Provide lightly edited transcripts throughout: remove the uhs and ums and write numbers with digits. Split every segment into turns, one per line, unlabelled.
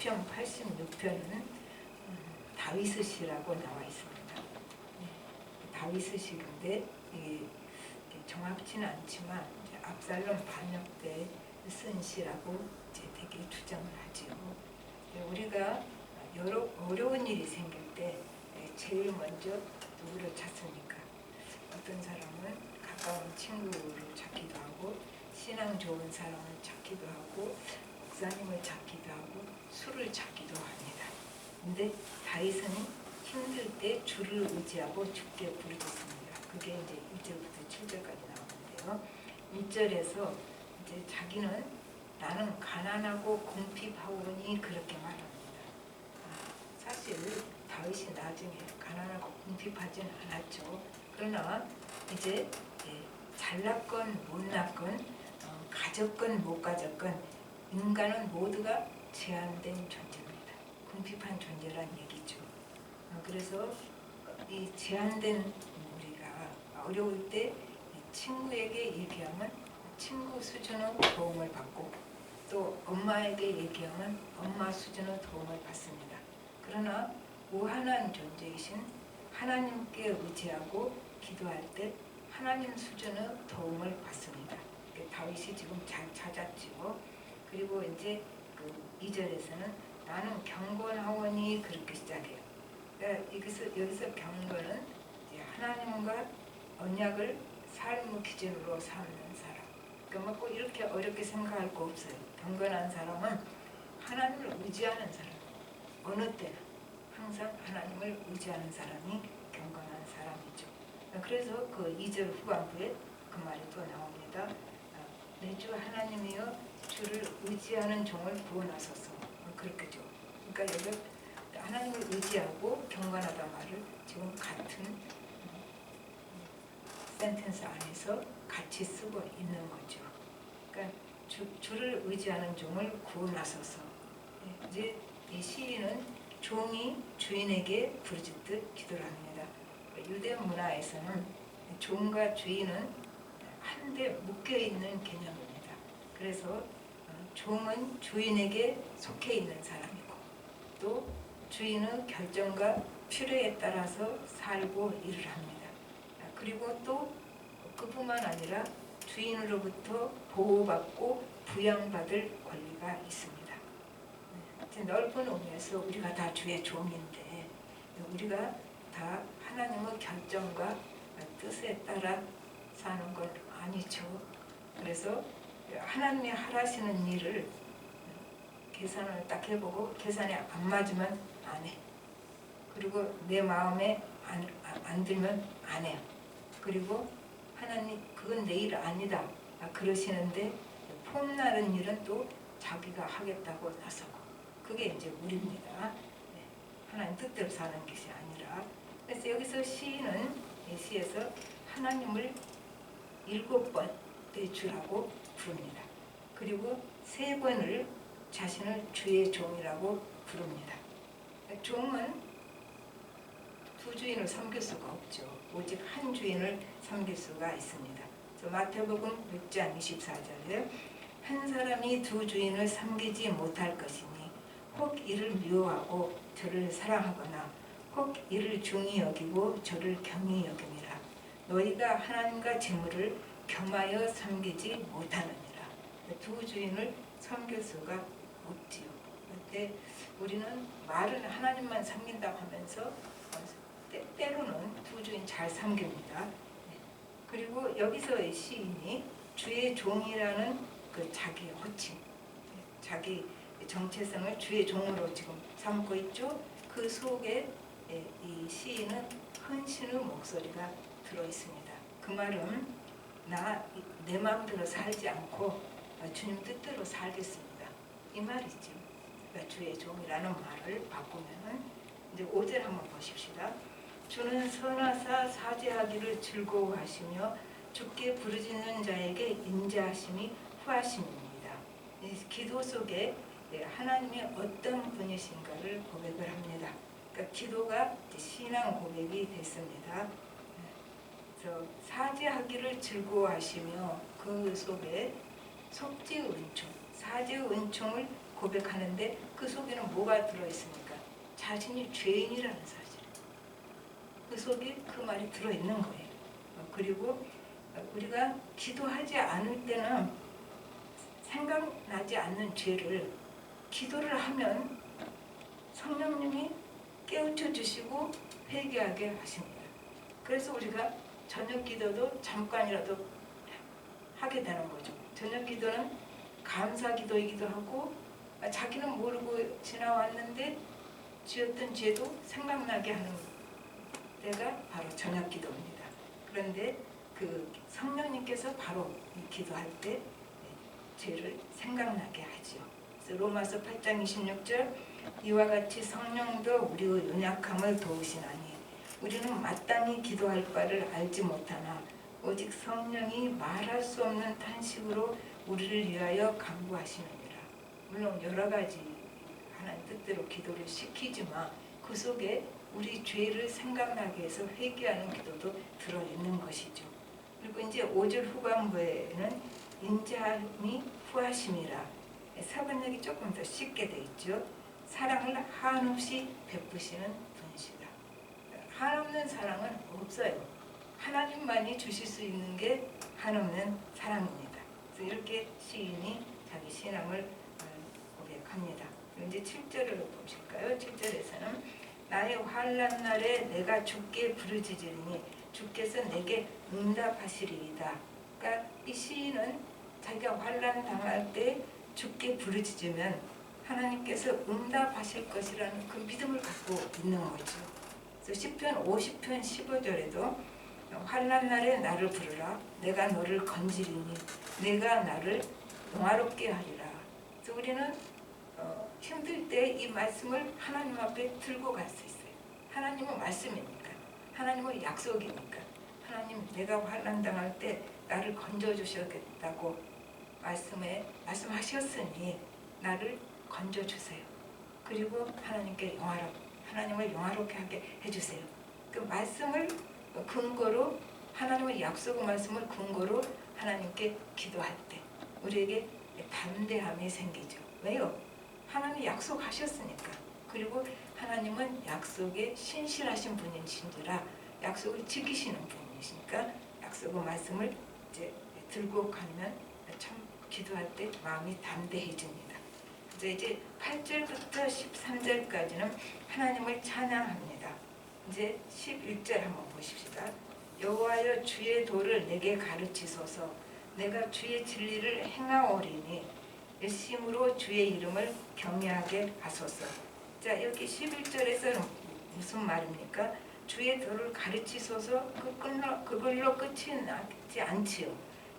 시편 86편은 다윗의 시라고 나와 있습니다. 다윗의 시인데 이게 정확치는 않지만 이제 압살롬 반역 때 쓴 시라고 이제 되게 주장을 하지요. 우리가 여러 어려운 일이 생길 때 제일 먼저 누구를 찾습니까? 어떤 사람은 가까운 친구를 찾기도 하고 신앙 좋은 사람을 찾기도 하고 목사님을 찾기도 하고 술을 찾기도 합니다. 근데 다윗은 힘들 때 주를 의지하고 주께 부르짖습니다. 그게 이제 1절부터 7절까지 나오는데요. 1절에서 이제 자기는 나는 가난하고 궁핍하오니 그렇게 말합니다. 사실 다윗이 나중에 가난하고 궁핍하진 않았죠. 그러나 이제 잘났건 못났건 가졌건 못 가졌건 인간은 모두가 제한된 존재입니다. 궁핍한 존재란 얘기죠. 그래서 이 제한된 우리가 어려울 때 친구에게 얘기하면 친구 수준의 도움을 받고 또 엄마에게 얘기하면 엄마 수준의 도움을 받습니다. 그러나 무한한 존재이신 하나님께 의지하고 기도할 때 하나님 수준의 도움을 받습니다. 다윗이 지금 잘 찾았지요. 그리고 이제 그 2절에서는 나는 경건하오니 그렇게 시작해요. 그러니까 여기서 경건은 이제 하나님과 언약을 삶의 기준으로 삼는 사람. 그러니까 꼭 이렇게 어렵게 생각할 거 없어요. 경건한 사람은 하나님을 의지하는 사람. 어느 때나 항상 하나님을 의지하는 사람이 경건한 사람이죠. 그래서 그 2절 후반부에 그 말이 또 나옵니다. 내 주 하나님이여 주를 의지하는 종을 구원하소서. 그렇게죠. 그러니까 여기 하나님을 의지하고 경건하다 말을 지금 같은 센텐스 안에서 같이 쓰고 있는 거죠. 그러니까 주를 의지하는 종을 구원하소서. 이제 이 시인은 종이 주인에게 부르짖듯 기도를 합니다. 유대 문화에서는 종과 주인은 한데 묶여있는 개념입니다. 그래서 종은 주인에게 속해 있는 사람이고 또 주인은 결정과 필요에 따라서 살고 일을 합니다. 그리고 또 그뿐만 아니라 주인으로부터 보호받고 부양받을 권리가 있습니다. 넓은 의미에서 우리가 다 주의 종인데 우리가 다 하나님의 결정과 뜻에 따라 사는 건 아니죠. 그래서 하나님이 하라시는 일을 계산을 딱 해보고 계산이 안 맞으면 안 해. 그리고 내 마음에 안 들면 안 해요. 그리고 하나님 그건 내 일 아니다 그러시는데 폼나는 일은 또 자기가 하겠다고 나서고 그게 이제 우리입니다. 하나님 뜻대로 사는 것이 아니라 그래서 여기서 시인은 이 시에서 하나님을 7번 내 주라고 부릅니다. 그리고 3번을 자신을 주의 종이라고 부릅니다. 종은 두 주인을 섬길 수가 없죠. 오직 한 주인을 섬길 수가 있습니다. 마태복음 6장 24절에 한 사람이 두 주인을 섬기지 못할 것이니 혹 이를 미워하고 저를 사랑하거나 혹 이를 중히 여기고 저를 경히 여김이라. 너희가 하나님과 재물을 겸하여 섬기지 못하느니라. 두 주인을 섬길 수가 없지요. 그런데 우리는 말은 하나님만 섬긴다고 하면서 때로는 두 주인 잘 섬깁니다. 그리고 여기서 시인이 주의 종이라는 그 자기 호칭, 자기 정체성을 주의 종으로 지금 삼고 있죠. 그 속에 이 시인은 헌신의 목소리가 들어 있습니다. 그 말은 내 마음대로 살지 않고 주님 뜻대로 살겠습니다. 이 말이죠. 그러니까 주의 종이라는 말을 바꾸면은 이제 5절 한번 보십시다. 주는 선하사 사죄하기를 즐거워하시며 주께 부르짖는 자에게 인자하심이 후하심입니다. 이 기도 속에 하나님이 어떤 분이신가를 고백을 합니다. 그러니까 기도가 신앙 고백이 됐습니다. 그래서 사죄하기를 즐거워하시며 그 속에 속죄 은총, 사죄의 은총을 고백하는데 그 속에는 뭐가 들어있습니까? 자신이 죄인이라는 사실. 그 속에 그 말이 들어있는 거예요. 그리고 우리가 기도하지 않을 때는 생각나지 않는 죄를 기도를 하면 성령님이 깨우쳐 주시고 회개하게 하십니다. 그래서 우리가 저녁 기도도 잠깐이라도 하게 되는 거죠. 저녁 기도는 감사 기도이기도 하고 자기는 모르고 지나왔는데 지었던 죄도 생각나게 하는 때가 바로 저녁 기도입니다. 그런데 그 성령님께서 바로 기도할 때 죄를 생각나게 하지요. 그래서 로마서 8장 26절 이와 같이 성령도 우리의 연약함을 도우시나니 우리는 마땅히 기도할 바를 알지 못하나 오직 성령이 말할 수 없는 탄식으로 우리를 위하여 간구하시느니라. 물론 여러 가지 하나님 뜻대로 기도를 시키지만 그 속에 우리 죄를 생각나게 해서 회개하는 기도도 들어있는 것이죠. 그리고 이제 5절 후반부에는 인자함이 후하심이라. 사번역이 조금 더 쉽게 돼 있죠. 사랑을 한없이 베푸시는 분이시다. 한없는 사랑은 없어요. 하나님만이 주실 수 있는 게 한없는 사랑입니다. 그래서 이렇게 시인이 자기 신앙을 고백합니다. 이제 7절을 보실까요? 7절에서는 나의 환난 날에 내가 주께 부르짖으니 주께서 내게 응답하시리이다. 그러니까 이 시인은 자기가 환난 당할 때 주께 부르짖으면 하나님께서 응답하실 것이라는 그 믿음을 갖고 있는 거죠. 그래서 시편 50편 15절에도 환난 날에 나를 부르라 내가 너를 건지리니 내가 나를 영화롭게 하리라. 그래서 우리는 힘들 때 이 말씀을 하나님 앞에 들고 갈 수 있어요. 하나님은 말씀이니까, 하나님은 약속이니까, 하나님 내가 환난 당할 때 나를 건져 주시겠다고 말씀하셨으니 나를 건져 주세요. 그리고 하나님을 영화롭게 하게 해주세요. 그 말씀을 근거로 하나님의 약속의 말씀을 근거로 하나님께 기도할 때 우리에게 담대함이 생기죠. 왜요? 하나님 약속하셨으니까. 그리고 하나님은 약속에 신실하신 분이신지라 약속을 지키시는 분이시니까 약속의 말씀을 이제 들고 가면 참 기도할 때 마음이 담대해집니다. 이제 8절부터 13절까지는 하나님을 찬양합니다. 이제 11절 한번 보십시다. 여호와여 주의 도를 내게 가르치소서 내가 주의 진리를 행하오리니 일심으로 주의 이름을 경외하게 하소서. 자, 여기 11절에서는 무슨 말입니까? 주의 도를 가르치소서 그걸로 끝이 나지 않지요.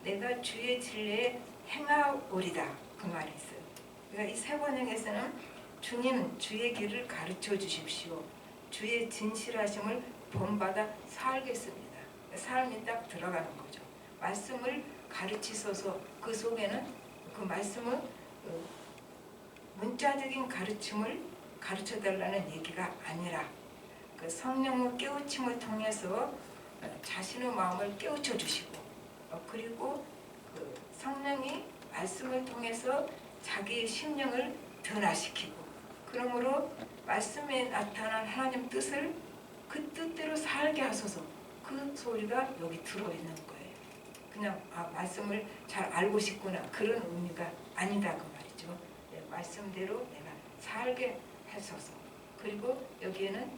내가 주의 진리에 행하오리다 그 말이 있어요. 그러니까 이 세 번역에서는 주님 주의 길을 가르쳐 주십시오. 주의 진실하심을 본받아 살겠습니다. 삶이 딱 들어가는 거죠. 말씀을 가르치소서. 그 속에는 그 말씀은 문자적인 가르침을 가르쳐달라는 얘기가 아니라 그 성령의 깨우침을 통해서 자신의 마음을 깨우쳐 주시고 그리고 그 성령이 말씀을 통해서 자기의 심령을 변화시키고 그러므로 말씀에 나타난 하나님 뜻을 그 뜻대로 살게 하소서. 그 소리가 여기 들어있는 거예요. 그냥 말씀을 잘 알고 싶구나 그런 의미가 아니다 그 말이죠. 말씀대로 내가 살게 하소서. 그리고 여기에는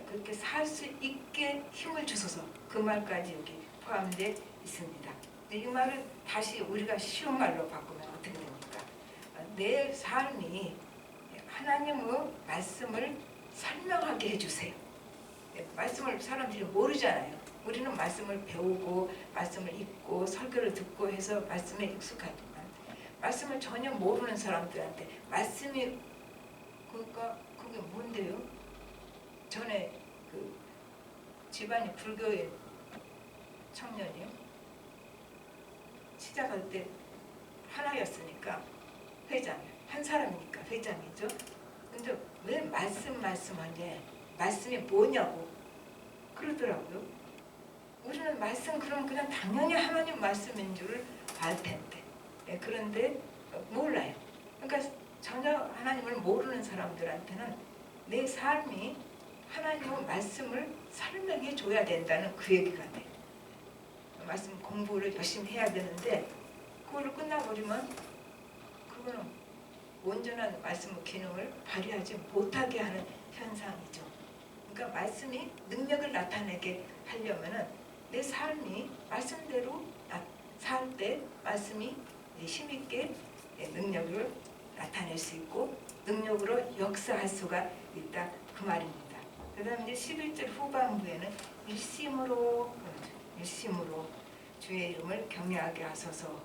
그렇게 살 수 있게 힘을 주소서. 그 말까지 여기 포함되어 있습니다. 이 말을 다시 우리가 쉬운 말로 바꾸면 어떻게 됩니까? 내 삶이 하나님의 말씀을 설명하게 해주세요. 말씀을 사람들이 모르잖아요. 우리는 말씀을 배우고 말씀을 읽고 설교를 듣고 해서 말씀에 익숙하지만 말씀을 전혀 모르는 사람들한테 말씀이 그러니까 그게 뭔데요? 전에 그 집안이 불교의 청년이요. 시작할 때 하나였으니까 회장, 한 사람이니까 회장이죠. 근데 왜 말씀하냐? 말씀이 뭐냐고 그러더라고요. 우리는 말씀 그럼 그냥 당연히 하나님 말씀인 줄 알 텐데 그런데 몰라요. 그러니까 전혀 하나님을 모르는 사람들한테는 내 삶이 하나님의 말씀을 설명해 줘야 된다는 그 얘기가 돼요. 말씀 공부를 열심히 해야 되는데 그걸로 끝나버리면 그거는 온전한 말씀의 기능을 발휘하지 못하게 하는 현상이죠. 그러니까 말씀이 능력을 나타내게 하려면은 내 삶이 말씀대로 살 때 말씀이 힘있게 능력을 나타낼 수 있고 능력으로 역사할 수가 있다 그 말입니다. 그 다음에 이제 11절 후반부에는 일심으로 주의 이름을 경외하게 하소서.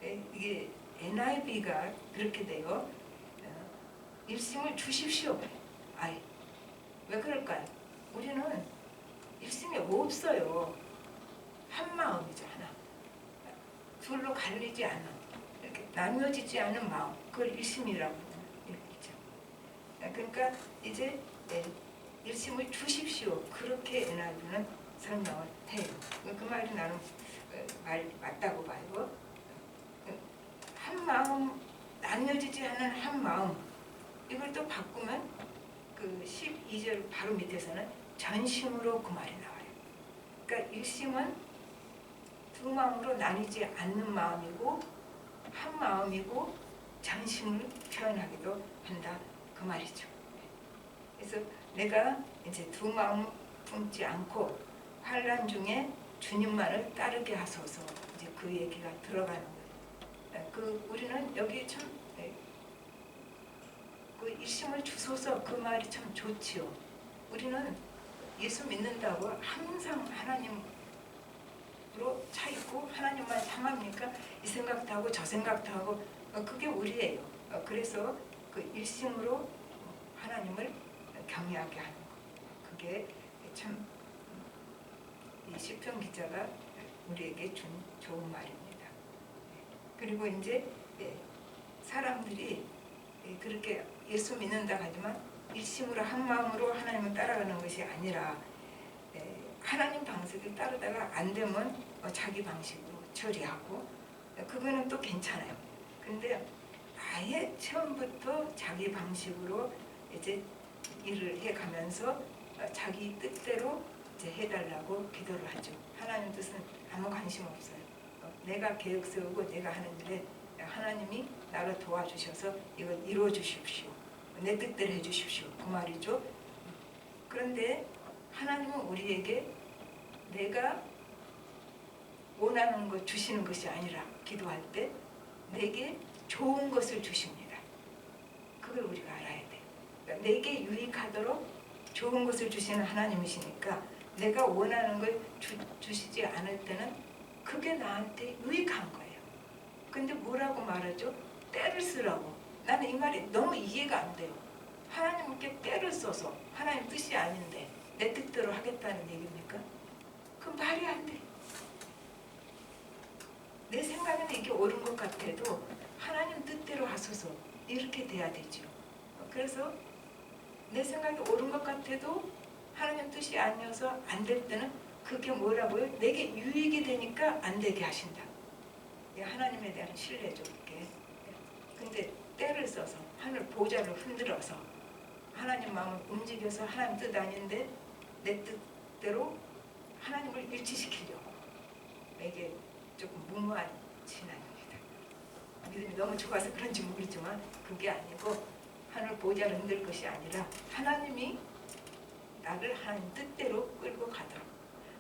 이게 NIV가 그렇게 돼요. 일심을 주십시오. 아이, 왜 그럴까요? 우리는 일심이 없어요. 한 마음이죠, 하나. 둘로 갈리지 않아. 이렇게 나뉘어지지 않은 마음. 그걸 일심이라고 얘기죠. 그러니까 이제 일심을 주십시오. 그렇게 NIV는 설명을 해요. 그 말이 나는 말 맞다고 봐요. 한 마음, 나뉘어지지 않은 한 마음. 이걸 또 바꾸면 그 12절 바로 밑에서는 전심으로 그 말이 나와요. 그러니까 일심은 두 마음으로 나뉘지 않는 마음이고 한 마음이고 전심을 표현하기도 한다 그 말이죠. 그래서 내가 이제 두 마음 품지 않고 환난 중에 주님만을 따르게 하소서. 이제 그 얘기가 들어가는 거예요. 우리는 여기 참 그 일심을 주소서 그 말이 참 좋지요. 우리는 예수 믿는다고 항상 하나님으로 차 있고 하나님만 참합니까? 이 생각도 하고 저 생각도 하고 그게 우리예요. 그래서 그 일심으로 하나님을 경외하게 하는 거. 그게 참 이 시편 기자가 우리에게 준 좋은 말입니다. 그리고 이제 사람들이 그렇게 예수 믿는다 하지만 일심으로 한 마음으로 하나님을 따라가는 것이 아니라 하나님 방식을 따르다가 안 되면 자기 방식으로 처리하고 그거는 또 괜찮아요. 근데 아예 처음부터 자기 방식으로 이제 일을 해가면서 자기 뜻대로 이제 해달라고 기도를 하죠. 하나님 뜻은 아무 관심 없어요. 내가 계획 세우고 내가 하는 일에 하나님이 나를 도와주셔서 이걸 이루어 주십시오. 내 뜻대로 해주십시오. 그 말이죠. 그런데 하나님은 우리에게 내가 원하는 것 주시는 것이 아니라 기도할 때 내게 좋은 것을 주십니다. 그걸 우리가 알아야 돼요. 그러니까 내게 유익하도록 좋은 것을 주시는 하나님이시니까 내가 원하는 걸 주시지 않을 때는 그게 나한테 유익한 거예요. 근데 뭐라고 말하죠? 때를 쓰라고. 나는 이 말이 너무 이해가 안 돼요. 하나님께 때를 써서 하나님 뜻이 아닌데 내 뜻대로 하겠다는 얘기입니까? 그 말이 안 돼. 내 생각에는 이게 옳은 것 같아도 하나님 뜻대로 하소서 이렇게 돼야 되죠. 그래서 내 생각이 옳은 것 같아도 하나님 뜻이 아니어서 안 될 때는 그게 뭐라고요? 내게 유익이 되니까 안 되게 하신다. 하나님에 대한 신뢰죠. 그게. 근데 때를 써서 하늘 보좌를 흔들어서 하나님 마음을 움직여서 하나님 뜻 아닌데 내 뜻대로 하나님을 일치시키려고. 이게 조금 무모한 신앙입니다. 믿음이 너무 좋아서 그런지 모르지만 그게 아니고 하늘 보좌를 흔들 것이 아니라 하나님이 나를 하나님 뜻대로 끌고 가도록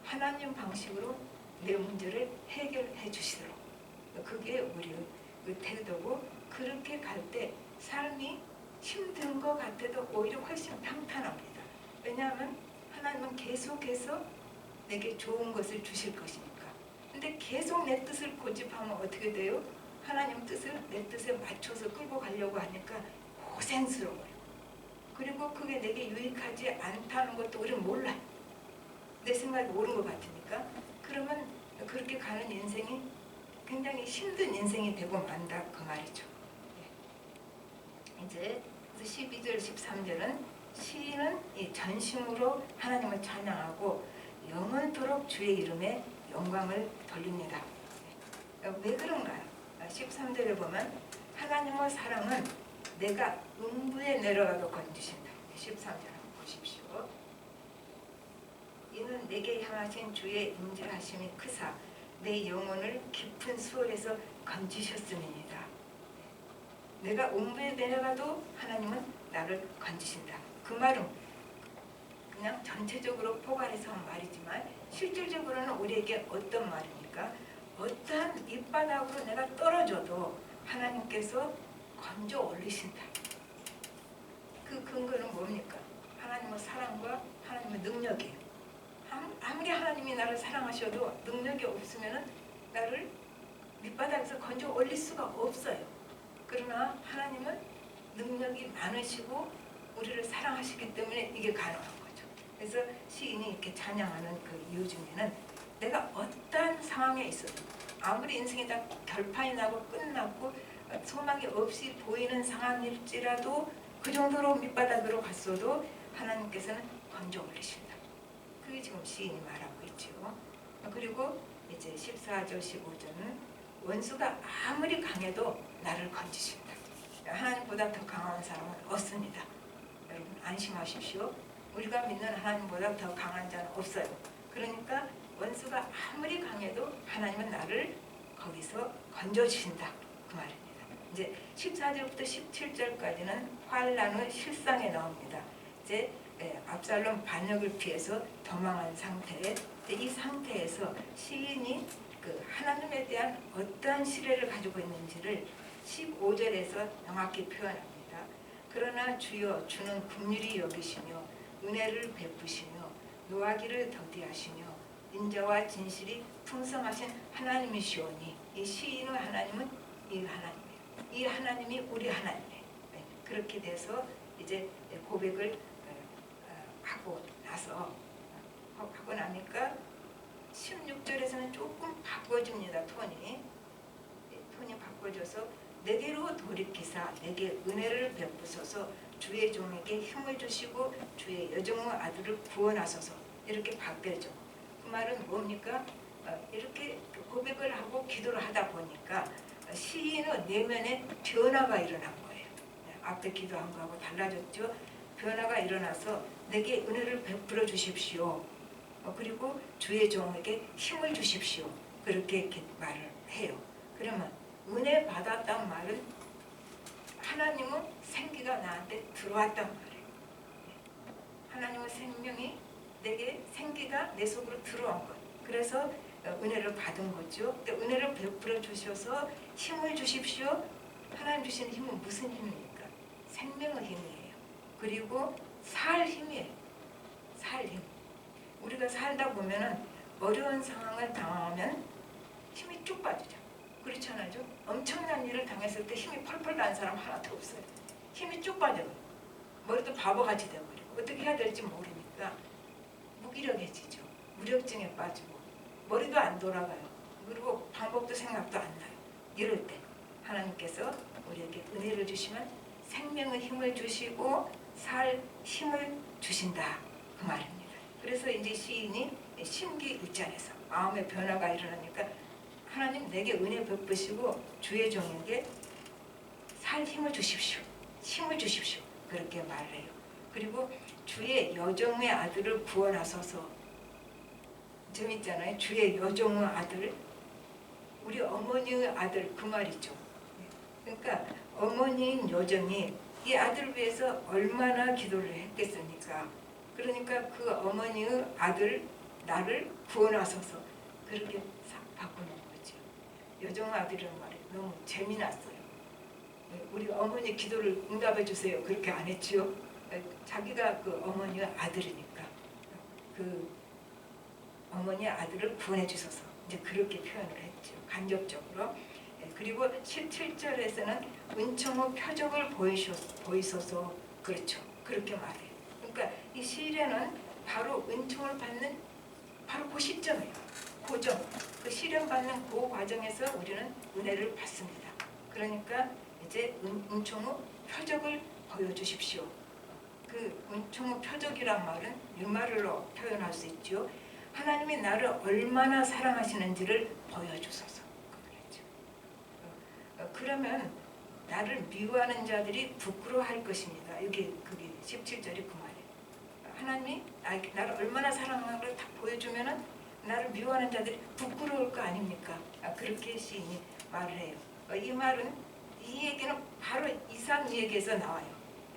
하나님 방식으로 내 문제를 해결해 주시도록 그게 우리의 태도고 그렇게 갈 때 삶이 힘든 것 같아도 오히려 훨씬 평탄합니다. 왜냐하면 하나님은 계속해서 내게 좋은 것을 주실 것이니까. 근데 계속 내 뜻을 고집하면 어떻게 돼요? 하나님 뜻을 내 뜻에 맞춰서 끌고 가려고 하니까 고생스러워요. 그리고 그게 내게 유익하지 않다는 것도 우리는 몰라요. 내 생각이 옳은 것 같으니까. 그러면 그렇게 가는 인생이 굉장히 힘든 인생이 되고 만다 그 말이죠. 이제 12절 13절은 시인은 이 전심으로 하나님을 찬양하고 영원토록 주의 이름에 영광을 돌립니다. 왜 그런가요? 13절에 보면 하나님의 사랑은 내가 음부에 내려가도 건지신다. 13절 한번 보십시오. 이는 내게 향하신 주의 인자하심이 크사 내 영혼을 깊은 수월에서 건지셨음이니이다. 내가 음부에 내려가도 하나님은 나를 건지신다. 그 말은 그냥 전체적으로 포괄해서 한 말이지만 실질적으로는 우리에게 어떤 말입니까? 어떠한 밑바닥으로 내가 떨어져도 하나님께서 건져 올리신다. 그 근거는 뭡니까? 하나님의 사랑과 하나님의 능력이에요. 아무리 하나님이 나를 사랑하셔도 능력이 없으면 나를 밑바닥에서 건져 올릴 수가 없어요. 그러나 하나님은 능력이 많으시고 우리를 사랑하시기 때문에 이게 가능한 거죠. 그래서 시인이 이렇게 찬양하는 그 이유 중에는 내가 어떠한 상황에 있어도 아무리 인생이 다 결판이 나고 끝났고 소망이 없이 보이는 상황일지라도 그 정도로 밑바닥으로 갔어도 하나님께서는 건져 올리신다. 그게 지금 시인이 말하고 있죠. 그리고 이제 14절 15절은 원수가 아무리 강해도 나를 건지신다. 하나님보다 더 강한 사람은 없습니다. 여러분 안심하십시오. 우리가 믿는 하나님보다 더 강한 자는 없어요. 그러니까 원수가 아무리 강해도 하나님은 나를 거기서 건져주신다. 그 말입니다. 이제 14절부터 17절까지는 환난의 실상에 나옵니다. 이제 압살롬 반역을 피해서 도망한 상태에 이 상태에서 시인이 그 하나님에 대한 어떠한 신뢰를 가지고 있는지를 15절에서 명확히 표현합니다. 그러나 주여 주는 긍휼히 여기시며 은혜를 베푸시며 노하기를 더디하시며 인자와 진실이 풍성하신 하나님이시오니 이 시인의 하나님은 이 하나님이에요. 이 하나님이 우리 하나님이에요. 그렇게 돼서 이제 고백을 하고 하고 나니까 16절에서는 조금 바꿔줍니다. 톤이 바꿔져서 내게로 돌이키사 내게 은혜를 베푸소서 주의 종에게 힘을 주시고 주의 여종의 아들을 구원하소서 이렇게 바뀌어져. 그 말은 뭡니까? 이렇게 고백을 하고 기도를 하다 보니까 시인의 내면에 변화가 일어난 거예요. 앞에 기도한 거하고 달라졌죠. 변화가 일어나서 내게 은혜를 베풀어 주십시오. 그리고 주의 종에게 힘을 주십시오. 그렇게 말을 해요. 그러면 은혜 받았단 말은 하나님의 생기가 나한테 들어왔단 말이에요. 하나님의 생명이 내게 생기가 내 속으로 들어온 것. 그래서 은혜를 받은 거죠. 은혜를 베풀어 주셔서 힘을 주십시오. 하나님 주시는 힘은 무슨 힘입니까? 생명의 힘이에요. 그리고 살 힘이에요. 살 힘. 우리가 살다 보면은 어려운 상황을 당하면 힘이 쭉 빠지죠. 그렇잖아요. 엄청난 일을 당했을 때 힘이 펄펄 나는 사람 하나도 없어요. 힘이 쭉 빠져요. 머리도 바보같이 되어버리고 어떻게 해야 될지 모르니까 무기력해지죠. 무력증에 빠지고 머리도 안 돌아가요. 그리고 방법도 생각도 안 나요. 이럴 때 하나님께서 우리에게 은혜를 주시면 생명의 힘을 주시고 살 힘을 주신다. 그 말입니다. 그래서 이제 시인이 심기 일전에서 마음의 변화가 일어나니까 하나님 내게 은혜 베푸시고 주의 종에게 살 힘을 주십시오. 힘을 주십시오. 그렇게 말을 해요. 그리고 주의 여종의 아들을 구원하소서. 재밌잖아요. 주의 여종의 아들, 우리 어머니의 아들 그 말이죠. 그러니까 어머니인 여종이 이 아들을 위해서 얼마나 기도를 했겠습니까? 그러니까 그 어머니의 아들 나를 구원하소서 그렇게 바꾸는 거죠. 여종의 아들이라는 말이 너무 재미났어요. 우리 어머니 기도를 응답해 주세요. 그렇게 안 했지요. 자기가 그 어머니의 아들이니까 그 어머니의 아들을 구원해 주소서 이제 그렇게 표현을 했죠. 간접적으로. 그리고 17절에서는 은총의 표적을 보이소서 그렇죠. 그렇게 말해요. 그러니까 이 시련은 바로 은총을 받는 바로 그 시점이에요. 고정. 그 시련 받는 그 과정에서 우리는 은혜를 받습니다. 그러니까 이제 은총의 표적을 보여주십시오. 그 은총의 표적이란 말은 율마를로 표현할 수 있죠. 하나님이 나를 얼마나 사랑하시는지를 보여주소서. 그러면 나를 미워하는 자들이 부끄러워할 것입니다. 여기 그게 17절이 그 말이에요. 하나님이 나를 얼마나 사랑하는 걸 다 보여주면은 나를 미워하는 자들이 부끄러울 거 아닙니까? 그렇게 시인이 말을 해요. 이 말은 이 얘기는 바로 이삭 얘기에서 나와요.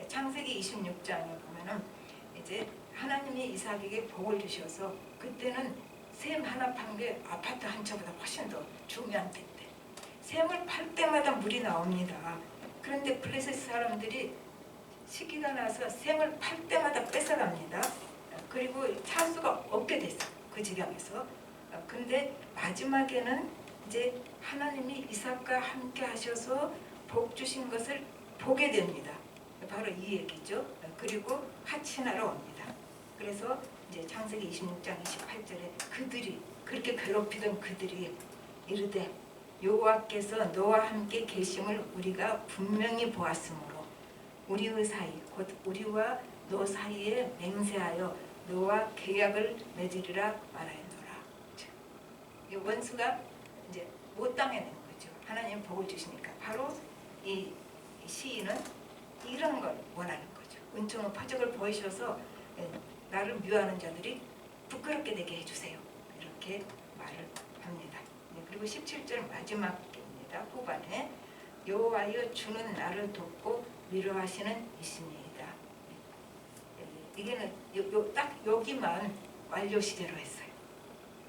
창세기 26장에 보면은 이제 하나님이 이삭에게 복을 주셔서 그때는 샘 하나 판 게 아파트 한 채보다 훨씬 더 중요한 때인데 샘을 팔 때마다 물이 나옵니다. 그런데 블레셋 사람들이 시기가 나서 샘을 팔 때마다 뺏어갑니다. 그리고 살 수가 없게 됐어. 그 지경에서. 근데 마지막에는 이제 하나님이 이삭과 함께 하셔서 복 주신 것을 보게 됩니다. 바로 이 얘기죠. 그리고 하친하러 옵니다. 그래서 이제 창세기 26장 28절에 그들이 그렇게 괴롭히던 그들이 이르되 여호와께서 너와 함께 계심을 우리가 분명히 보았으므로 우리의 사이 곧 우리와 너 사이에 맹세하여 너와 계약을 맺으리라 말하였노라. 이 원수가 이제 못 당해낸 거죠. 하나님 복을 주시니까 바로 이 시인은 이런 걸 원하는 거죠. 은총의 표적을 보이셔서 나를 미워하는 자들이 부끄럽게 되게 해주세요. 이렇게 말을 합니다. 그리고 17절 마지막입니다. 후반에 여호와여 주는 나를 돕고 위로하시는 이시니이다. 이게는 딱 여기만 완료 시제로 했어요.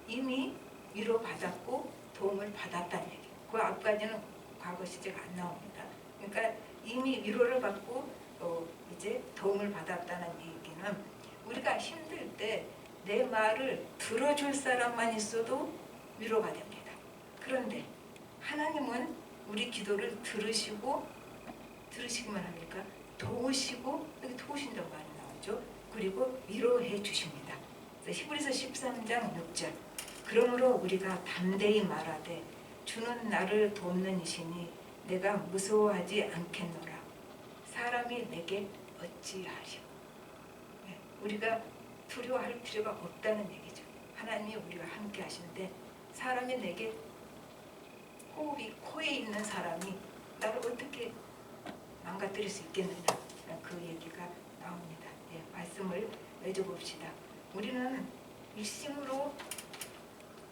이미 위로받았고 도움을 받았다는 얘기. 그 앞까지는 과거 시제가 안 나옵니다. 그러니까 이미 위로를 받고 이제 도움을 받았다는 얘기는 우리가 힘들 때 내 말을 들어줄 사람만 있어도 위로가 됩니다. 그런데 하나님은 우리 기도를 들으시기만 합니까? 도우시고 여기 도우신다고 많이 나오죠. 그리고 위로해 주십니다. 히브리서 13장 6절 그러므로 우리가 담대히 말하되 주는 나를 돕는 이시니 내가 무서워하지 않겠노라. 사람이 내게 어찌하리요. 우리가 두려워할 필요가 없다는 얘기죠. 하나님이 우리와 함께 하시는데 사람이 내게 호흡이 코에 있는 사람이 나를 어떻게 망가뜨릴 수 있겠느냐. 그 얘기가 나옵니다. 말씀을 맺어봅시다. 우리는 일심으로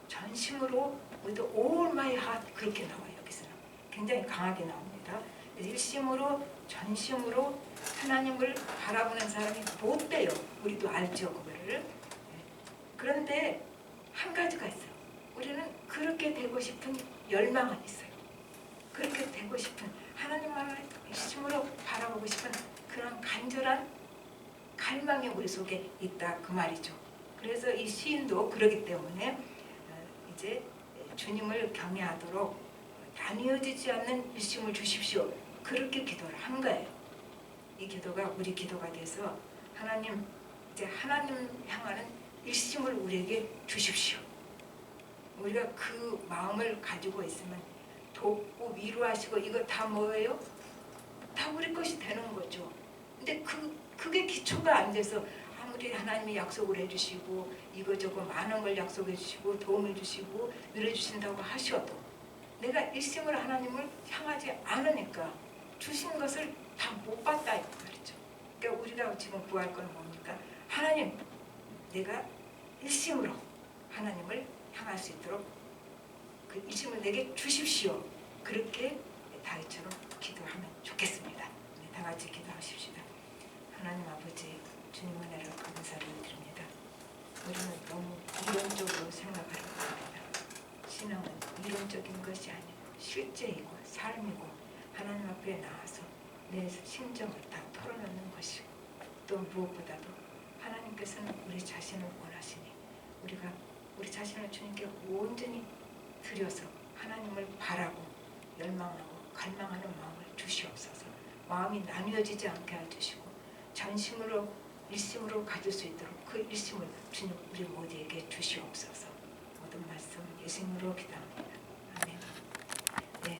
전심으로 with all my heart 그렇게 나와요. 여기서는 굉장히 강하게 나옵니다. 일심으로 전심으로 하나님을 바라보는 사람이 못 돼요. 우리도 알죠 그거를. 그런데 한 가지가 있어요. 우리는 그렇게 되고 싶은 열망은 있어요. 그렇게 되고 싶은 하나님만을 일심으로 바라보고 싶은 그런 간절한 갈망이 우리 속에 있다 그 말이죠. 그래서 이 시인도 그러기 때문에 이제 주님을 경외하도록 나뉘어지지 않는 일심을 주십시오. 그렇게 기도를 한 거예요. 이 기도가 우리 기도가 돼서 하나님 이제 하나님 향하는 일심을 우리에게 주십시오. 우리가 그 마음을 가지고 있으면 돕고 위로하시고 이거 다 뭐예요? 다 우리 것이 되는 거죠. 근데 그게 기초가 안 돼서 아무리 하나님이 약속을 해주시고 이거저거 많은 걸 약속해 주시고 도움을 주시고 위로해 주신다고 하셔도 내가 일심으로 하나님을 향하지 않으니까 주신 것을 다 못 받다 이 말이죠. 그러니까 우리가 지금 구할 건 뭡니까? 하나님, 내가 일심으로 하나님을 향할 수 있도록 그 일심을 내게 주십시오. 그렇게 다윗처럼 기도하면 좋겠습니다. 다 같이 기도하십시다. 하나님 아버지, 주님 은혜를 감사를 드립니다. 우리는 너무 이론적으로 생각하려고 합니다. 신앙은 이론적인 것이 아니고 실제이고 삶이고 하나님 앞에 나와서 내 심정을 다 털어놓는 것이고 또 무엇보다도 하나님께서는 우리 자신을 원하시니 우리가 우리 자신을 주님께 온전히 드려서 하나님을 바라고 열망하고 갈망하는 마음을 주시옵소서. 마음이 나뉘어지지 않게 해주시고 전심으로 일심으로 가질 수 있도록 그 일심을 주님 우리 모두에게 주시옵소서. 모든 말씀 예수님으로 기도합니다.